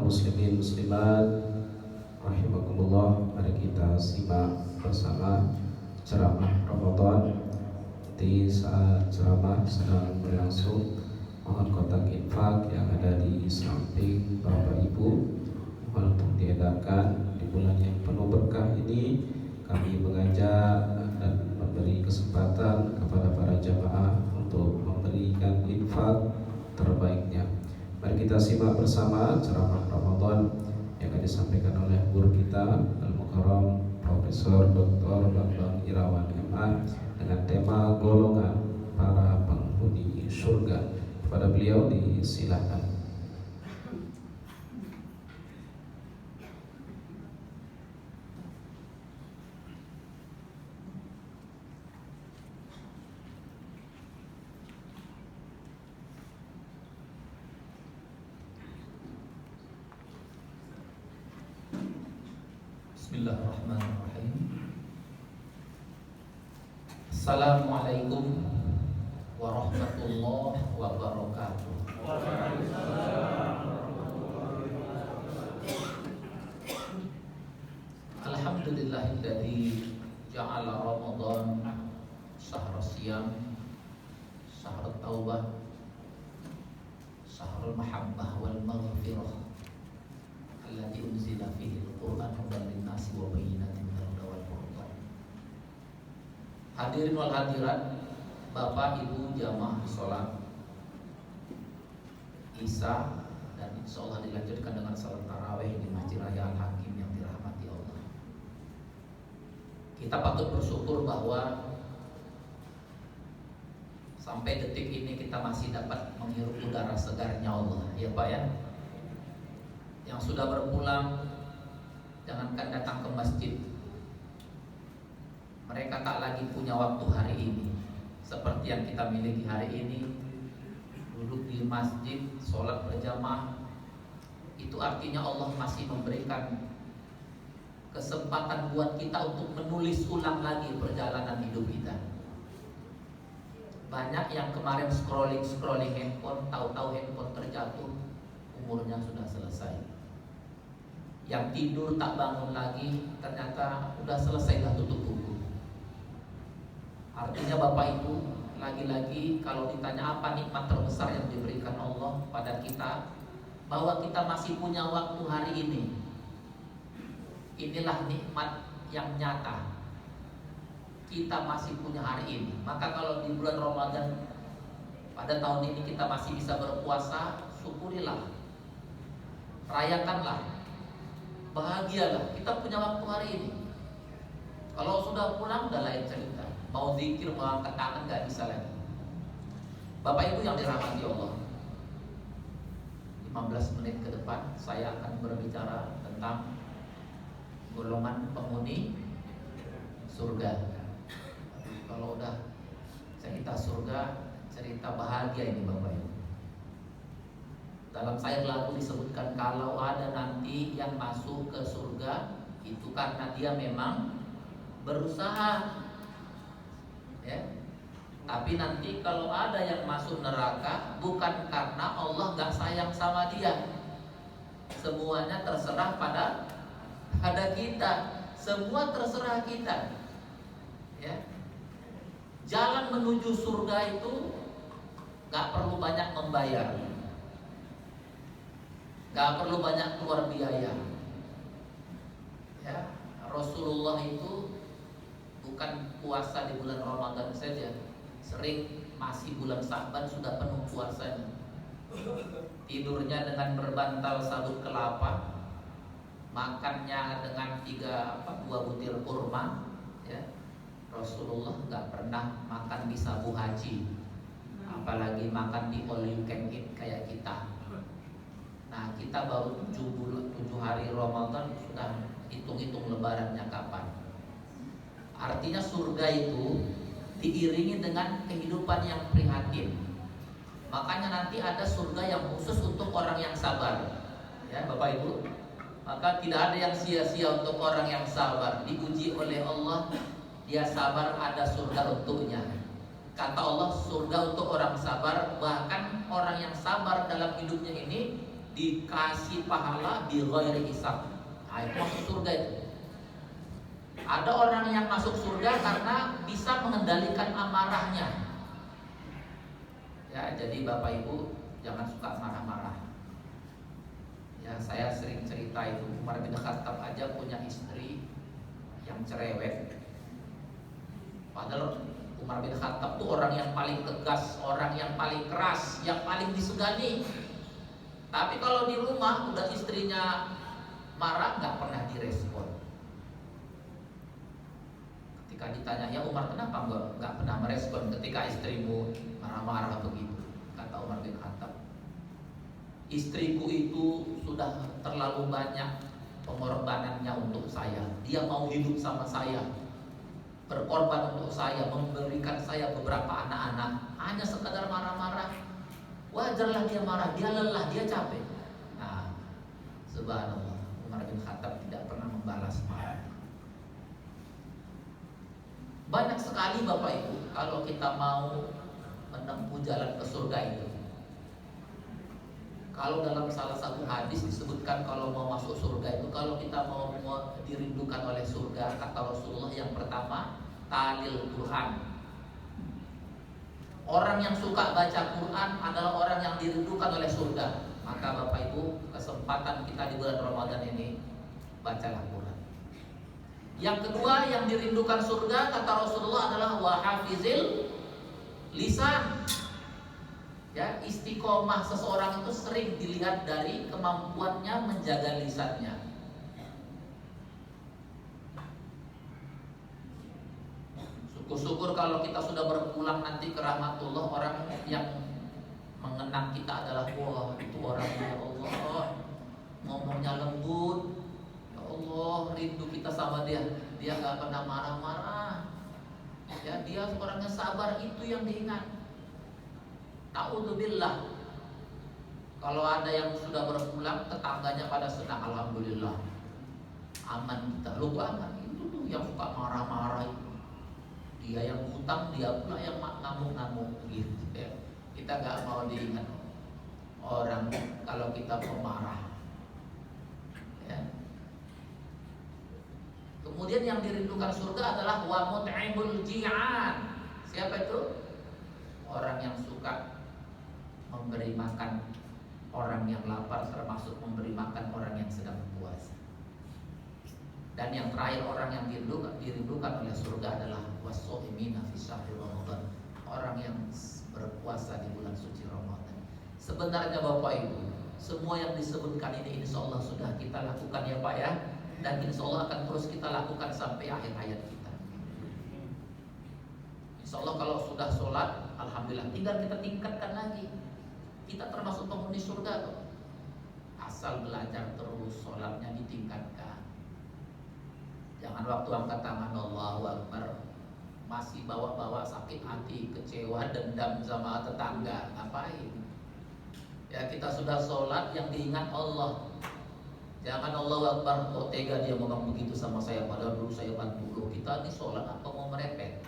muslimin muslimat rahimakumullah, mari kita simak bersama ceramah Ramadan. Di saat ceramah sedang berlangsung, mohon kotak infak yang ada di samping Bapak Ibu mohon untuk diedarkan. Di bulan yang penuh berkah ini kami mengajak dan memberi kesempatan kepada para jamaah untuk memberikan infak terbaiknya. Mari kita simak bersama ceramah Ramadan yang akan disampaikan oleh guru kita Al-Mukarram Profesor Dr. Bambang Irawan MA dengan tema golongan para penghuni surga. Kepada beliau disilahkan. Bismillahirrahmanirrahim. Assalamualaikum warahmatullahi wabarakatuh. Alhamdulillahilladzi ja'ala Ramadan syahrul siyam, syahrul taubah, syahrul mahabbah wal maghfirah, alladzi unzila fihi al-Qur'an hudan lin-nasi wa bayyinatin minal huda wal furqan. Hadirin wal hadirat, Bapak Ibu jamaah salat Isya, dan insyaallah dilanjutkan dengan salat tarawih di Masjid Raya Al-Hakim yang dirahmati Allah. Kita patut bersyukur bahwa sampai detik ini kita masih dapat menghirup udara segarnya Allah, ya Pak ya. Yang sudah berpulang, jangankan datang ke masjid, mereka tak lagi punya waktu hari ini seperti yang kita miliki hari ini. Duduk di masjid, sholat berjamaah, itu artinya Allah masih memberikan kesempatan buat kita untuk menulis ulang lagi perjalanan hidup kita. Banyak yang kemarin scrolling handphone, tahu-tahu handphone terjatuh, umurnya sudah selesai. Yang tidur tak bangun lagi, ternyata udah selesai, dah tutup buku. Artinya Bapak Ibu, lagi-lagi kalau ditanya apa nikmat terbesar yang diberikan Allah pada kita, bahwa kita masih punya waktu hari ini. Inilah nikmat yang nyata, kita masih punya hari ini. Maka kalau di bulan Ramadan pada tahun ini kita masih bisa berpuasa, syukurilah, rayakanlah, bahagialah, kita punya waktu hari ini. Kalau sudah pulang udah lain cerita. Mau zikir, mau angkat tangan gak bisa lagi. Bapak Ibu yang dirahmati Allah, 15 menit ke depan saya akan berbicara tentang golongan penghuni surga. Kalau udah cerita surga, cerita bahagia ini Bapak Ibu. Dalam sayat lagu disebutkan kalau ada nanti yang masuk ke surga itu karena dia memang berusaha, ya. Tapi nanti kalau ada yang masuk neraka bukan karena Allah gak sayang sama dia. Semuanya terserah pada kita. Semua terserah kita, ya. Jalan menuju surga itu gak perlu banyak membayar, gak perlu banyak keluar biaya, ya. Rasulullah itu bukan puasa di bulan Ramadan saja, sering masih bulan Sa'ban sudah penuh puasanya. Tidurnya dengan berbantal sabut kelapa, makannya dengan 2 butir kurma, ya. Rasulullah nggak pernah makan di sabu haji, apalagi makan di all you can eat kayak kita. Nah, kita baru 7 hari Ramadan sudah hitung-hitung lebarannya kapan. Artinya surga itu diiringi dengan kehidupan yang prihatin. Makanya nanti ada surga yang khusus untuk orang yang sabar, ya Bapak Ibu. Maka tidak ada yang sia-sia untuk orang yang sabar. Diuji oleh Allah, dia sabar, ada surga untuknya. Kata Allah, surga untuk orang sabar. Bahkan orang yang sabar dalam hidupnya ini dikasih pahala bi ghairi hisab. Nah, itu masuk surga itu. Ada orang yang masuk surga karena bisa mengendalikan amarahnya. Ya, jadi Bapak Ibu jangan suka marah-marah. Ya, saya sering cerita itu, Umar bin Khattab aja punya istri yang cerewet. Padahal Umar bin Khattab tuh orang yang paling tegas, orang yang paling keras, yang paling disegani. Tapi kalau di rumah udah istrinya marah, nggak pernah direspon. Ketika ditanya, ya Umar kenapa nggak pernah merespon ketika istrimu marah-marah begitu? Kata Umar bin Khattab, istriku itu sudah terlalu banyak pengorbanannya untuk saya. Dia mau hidup sama saya, berkorban untuk saya, memberikan saya beberapa anak-anak. Hanya sekadar marah-marah, wajarlah dia marah, dia lelah, dia capek. Nah, subhanallah, Umar bin Khattab tidak pernah membalas marah. Banyak sekali Bapak Ibu, kalau kita mau menempuh jalan ke surga itu. Kalau dalam salah satu hadis disebutkan kalau mau masuk surga itu, kalau kita mau dirindukan oleh surga, kata Rasulullah, yang pertama talil Quran. Orang yang suka baca Quran adalah orang yang dirindukan oleh surga. Maka Bapak Ibu, kesempatan kita di bulan Ramadan ini, bacalah Quran. Yang kedua yang dirindukan surga, kata Rasulullah, adalah wahafizil lisan. Ya, istiqomah seseorang itu sering dilihat dari kemampuannya menjaga lisannya. Syukur-syukur kalau kita sudah berpulang nanti ke rahmatullah, orang yang mengenang kita adalah, wah itu orangnya, ya Allah, ngomongnya lembut, ya Allah, rindu kita sama dia. Dia gak pernah marah-marah, ya, dia orangnya sabar, itu yang diingat. Ta'udzubillah, kalau ada yang sudah berpulang, tetangganya pada senang, alhamdulillah, aman kita. Lu aman, itu tuh yang suka marah-marah itu, dia yang hutang, dia pula yang ngamuk-ngamuk gitu ya. Kita gak mau diingat orang kalau kita pemarah ya. Kemudian yang dirindukan surga adalah wa mut'imul ji'an. Siapa itu? Orang yang suka memberi makan orang yang lapar, termasuk memberi makan orang yang sedang puasa. Dan yang terakhir, orang yang dirindukan oleh surga adalah was-shaimina fi syahri Ramadan, orang yang berpuasa di bulan suci Ramadan. Sebenarnya Bapak Ibu, semua yang disebutkan ini insya Allah sudah kita lakukan ya Pak ya, dan insya Allah akan terus kita lakukan sampai akhir hayat kita. Insya Allah kalau sudah sholat, alhamdulillah, tinggal kita tingkatkan lagi. Kita termasuk penghuni surga kok. Asal belajar terus, sholatnya ditingkatkan. Jangan waktu angkat tangan Allahu Akbar masih bawa-bawa sakit hati, kecewa, dendam sama tetangga. Ngapain? Ya, kita sudah sholat, yang diingat Allah. Jangan Allahu Akbar, kok tega dia ngomong begitu sama saya, padahal dulu saya bantu loh. Kita ini sholat apa mau merepet?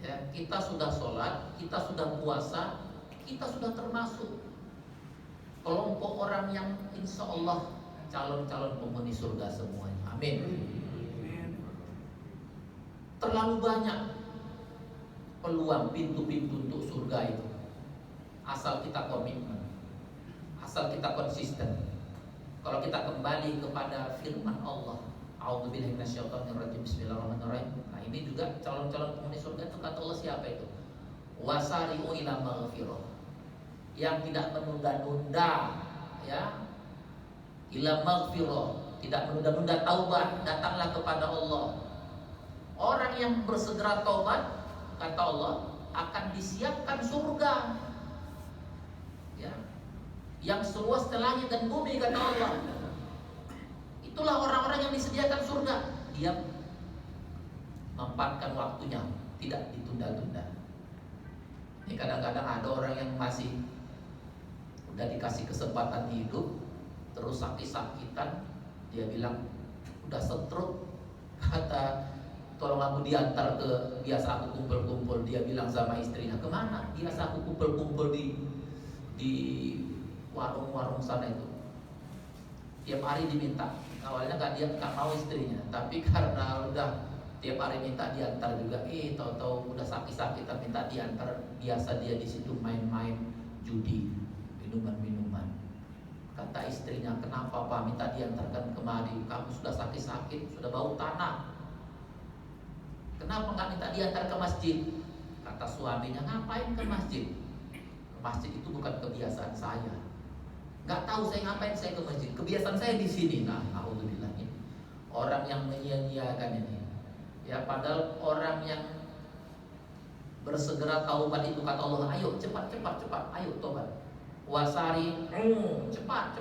Ya, kita sudah sholat, kita sudah puasa, kita sudah termasuk kelompok orang yang insya Allah calon-calon penghuni surga semuanya. Amin. Terlalu banyak peluang, pintu-pintu untuk surga itu, asal kita komitmen, asal kita konsisten. Kalau kita kembali kepada firman Allah, a'udzubillahi minasyaitonirrajim, bismillahirrahmanirrahim. Nah, ini juga calon-calon penghuni surga itu, kata Allah, siapa itu? Wasari'u ila maghfirah, yang tidak menunda-nunda, ya, ila maghfirah, tidak menunda-nunda taubat, datanglah kepada Allah. Orang yang bersegera taubat, kata Allah, akan disiapkan surga, ya, yang seluas langit dan bumi, kata Allah. Itulah orang-orang yang disediakan surga. Dia mempatkan waktunya, tidak ditunda-tunda. Ini kadang-kadang ada orang yang masih udah dikasih kesempatan hidup, terus sakit-sakitan, dia bilang udah stroke, kata tolong aku diantar ke, biasa aku kumpul-kumpul. Dia bilang sama istrinya, kemana? Biasa aku kumpul-kumpul di warung-warung sana itu. Tiap hari diminta. Awalnya dia nggak mau istrinya, tapi karena udah tiap hari minta diantar juga, tahu-tahu udah sakit-sakitan minta diantar. Biasa dia di situ main-main judi, minuman-minuman. Kata istrinya, kenapa Pak minta diantarkan kemari? Kamu sudah sakit-sakit, sudah bau tanah. Kenapa nggak minta diantar ke masjid? Kata suaminya, ngapain ke masjid? Ke masjid itu bukan kebiasaan saya. Nggak tahu saya ngapain saya ke masjid. Kebiasaan saya di sini. Nah, alhamdulillah ini orang yang menyia-nyiakan ini. Ya, padahal orang yang bersegera taubat itu kata Allah, ayo cepat, ayo tobat. Wasari, cepat.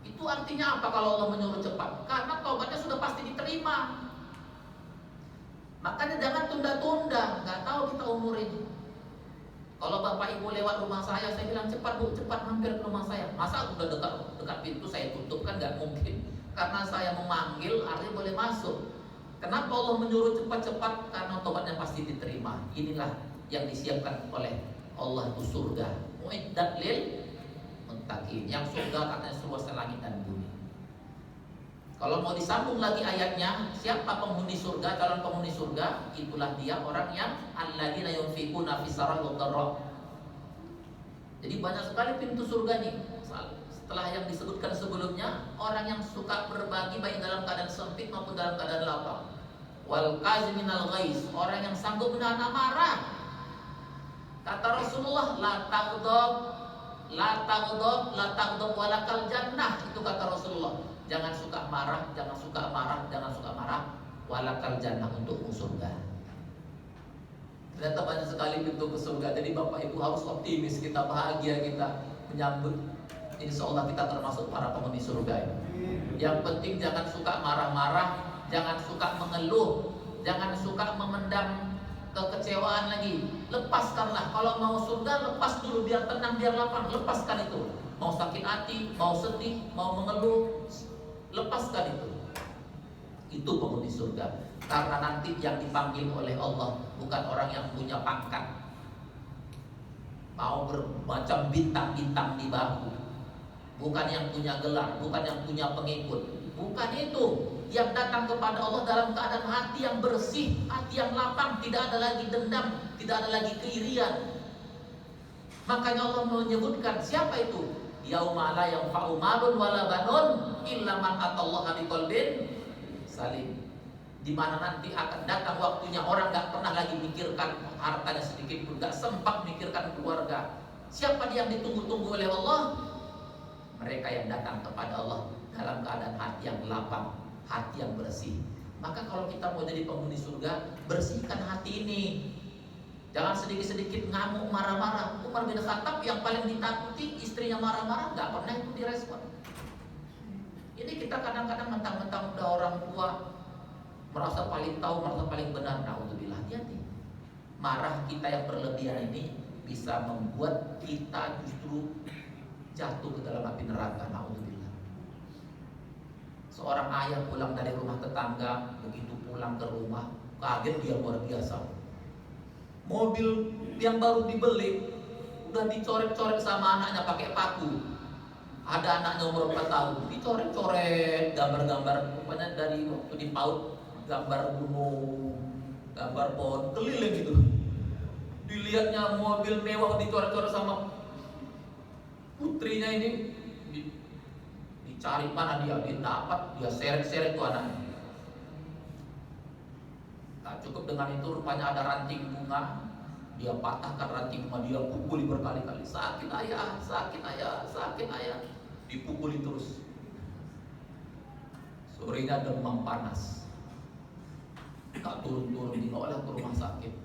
Itu artinya apa kalau Allah menyuruh cepat? Karena taubatnya sudah pasti diterima. Makanya jangan tunda-tunda. Nggak tahu kita umur itu. Kalau bapak ibu lewat rumah saya bilang cepat bu, cepat mampir ke rumah saya. Masa udah dekat pintu saya tutup? Kan nggak mungkin. Karena saya memanggil, artinya boleh masuk. Kenapa Allah menyuruh cepat-cepat? Karena tobatnya pasti diterima. Inilah yang disiapkan oleh Allah itu surga. Mu'iddat lil muttaqin. Yang surga katanya seluas langit dan bumi. Kalau mau disambung lagi ayatnya, siapa penghuni surga? Calon penghuni surga itulah dia orang yang alladzina yunfiquna fis sarai wad dharra. Jadi banyak sekali pintu surga nih. Setelah yang disebutkan sebelumnya, orang yang suka berbagi baik dalam keadaan sempit maupun dalam keadaan lapang. Wal kaziminal ghaiz, orang yang sanggup menahan amarah. Kata Rasulullah, la taghdab walakal jannah. Itu kata Rasulullah. Jangan suka marah, walakal jannah, untukmu surga. Ternyata banyak sekali pintu ke surga. Jadi Bapak Ibu harus optimis, kita bahagia, kita menyambut. Insya Allah kita termasuk para penghuni surga ini. Yang penting jangan suka marah-marah, jangan suka mengeluh, jangan suka memendam kekecewaan lagi. Lepaskanlah. Kalau mau surga, lepas dulu, biar tenang, biar lapang. Lepaskan itu. Mau sakit hati, mau sedih, mau mengeluh, lepaskan itu. Itu penghuni surga. Karena nanti yang dipanggil oleh Allah bukan orang yang punya pangkat, mau bermacam bintang-bintang di bahu, bukan yang punya gelar, bukan yang punya pengikut, bukan itu. Yang datang kepada Allah dalam keadaan hati yang bersih, hati yang lapang, tidak ada lagi dendam, tidak ada lagi keirian. Makanya Allah menyebutkan siapa itu? Yauma la yanfa'u malun wala banun illa man atallaha biqalbin salim. Di mana nanti akan datang waktunya orang gak pernah lagi mikirkan hartanya sedikit pun, gak sempat mikirkan keluarga. Siapa dia yang ditunggu-tunggu oleh Allah? Mereka yang datang kepada Allah dalam keadaan hati yang lapang, hati yang bersih. Maka kalau kita mau jadi penghuni surga, bersihkan hati ini. Jangan sedikit-sedikit ngamuk, marah-marah. Umar bin Khattab yang paling ditakuti, istrinya marah-marah, gak pernah itu direspon. Ini kita kadang-kadang mentang-mentang udah orang tua, merasa paling tahu, merasa paling benar. Na'udzubillah, hati-hati. Marah kita yang berlebihan ini bisa membuat kita justru jatuh ke dalam api neraka. Na'udzubillah. Seorang ayah pulang dari rumah tetangga, begitu pulang ke rumah, kaget dia luar biasa. Mobil yang baru dibeli udah dicoret-coret sama anaknya pakai paku. Ada anaknya umur 4 tahun, dicoret-coret gambar-gambar, rupanya dari waktu di PAUD, gambar gunung, gambar pohon, keliling gitu. Dilihatnya mobil mewah dicoret-coret sama putrinya ini, dicari mana dia dapat, dia seret-seret tuh anaknya. Tak cukup dengan itu, rupanya ada ranting bunga, dia patahkan ranting bunga, dia pukuli berkali-kali. Sakit ayah, sakit ayah, sakit ayah. Dipukuli terus. Sorenya demam panas, tak turun-turun, dibawa ke rumah sakit.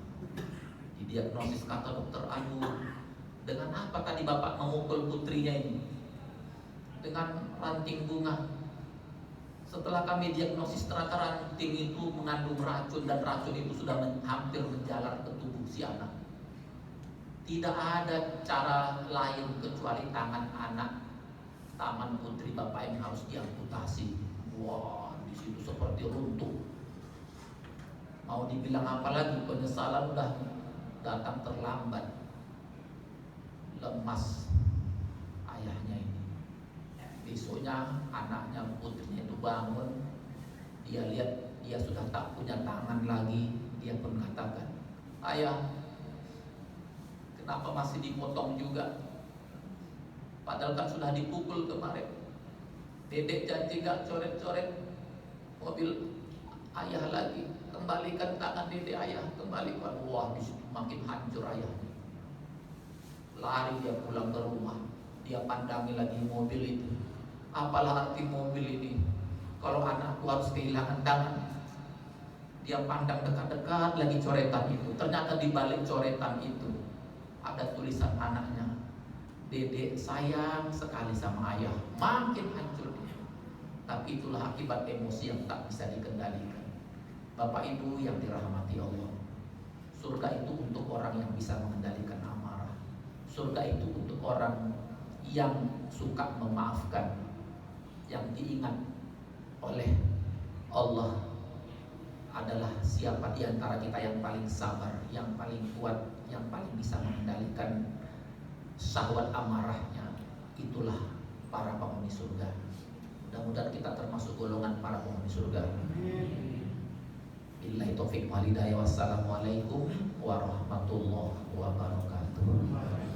Didiagnosis, kata dokter, aduh, dengan apa tadi bapak memukul putrinya ini? Dengan ranting bunga. Setelah kami diagnosis, ternyata ranting itu mengandung racun, dan racun itu sudah hampir menjalar ke tubuh si anak. Tidak ada cara lain kecuali tangan anak, tangan putri bapak ini harus diamputasi. Wah, di situ seperti runtuh. Mau dibilang apa lagi? Penyesalan udah datang terlambat. Lemas Besoknya anaknya, putrinya itu bangun, dia lihat dia sudah tak punya tangan lagi. Dia pun katakan, ayah, kenapa masih dipotong juga? Padahal kan sudah dipukul kemarin. Dedek janji gak coret-coret mobil ayah lagi. Kembalikan tangan dedek ayah, kembalikan. Wah, disitu makin hancur ayah. Lari dia pulang ke rumah. Dia pandangi lagi mobil itu. Apalah arti mobil ini kalau anakku harus kehilangan tangan? Dia pandang dekat-dekat lagi coretan itu. Ternyata di balik coretan itu ada tulisan anaknya, dedek sayang sekali sama ayah. Makin hancur dia. Tapi itulah akibat emosi yang tak bisa dikendalikan. Bapak Ibu yang dirahmati Allah, surga itu untuk orang yang bisa mengendalikan amarah. Surga itu untuk orang yang suka memaafkan, yang diingat oleh Allah adalah siapa di antara kita yang paling sabar, yang paling kuat, yang paling bisa mengendalikan syahwat amarahnya. Itulah para penghuni surga. Mudah-mudahan kita termasuk golongan para penghuni surga. Billahi taufiq wal hidayah. Wassalamualaikum warahmatullahi wabarakatuh.